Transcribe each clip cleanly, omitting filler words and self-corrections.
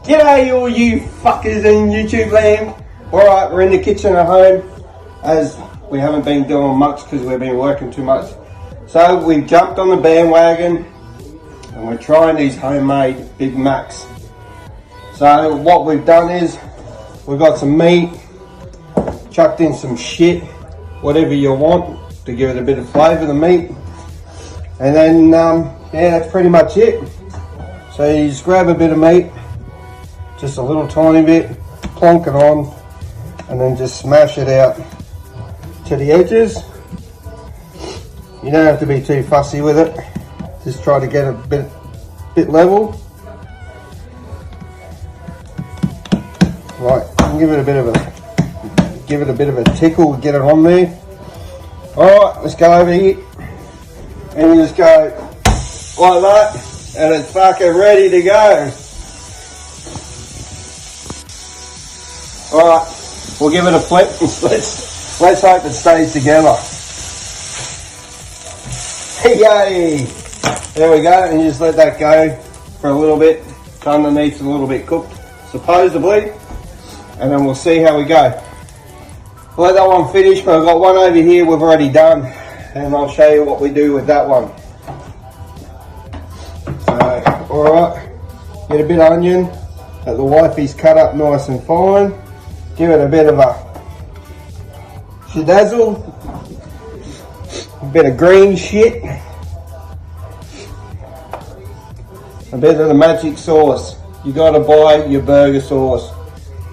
G'day all you fuckers in YouTube land. Alright, we're in the kitchen at home as we haven't been doing much because we've been working too much. So we've jumped on the bandwagon and we're trying these homemade Big Macs. So what we've done is we've got some meat, chucked in some shit, whatever you want to give it a bit of flavour, the meat. And then, yeah, that's pretty much it. So you just grab a bit of meat, just a little tiny bit, plonk it on, and then just smash it out to the edges. You don't have to be too fussy with it. Just try to get it a bit level. Right, give it a bit of a tickle, get it on there. Alright, let's go over here. And you just go like that, and it's fucking ready to go. Alright, we'll give it a flip. Let's hope it stays together. Yay! There we go, and you just let that go for a little bit. It's underneath a little bit cooked, supposedly. And then we'll see how we go. We'll let that one finish, but I've got one over here we've already done. And I'll show you what we do with that one. So, alright, get a bit of onion that the wifey's cut up nice and fine. Give it a bit of a shadazzle, a bit of green shit, a bit of the magic sauce. You gotta buy your burger sauce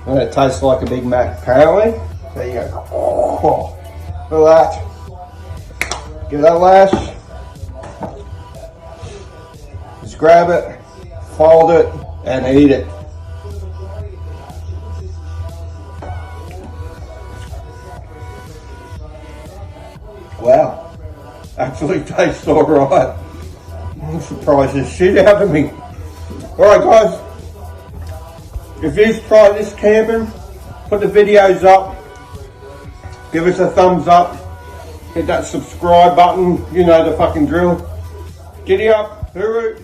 and it tastes like a Big Mac apparently. There you go. Oh, look at that. Give that a lash. Just grab it, fold it, and eat it. Wow, actually tastes alright. I'm surprised the shit out of me. Alright guys, if you've tried this camping, put the videos up, give us a thumbs up. Hit that subscribe button, you know the fucking drill. Giddy up, hooroo.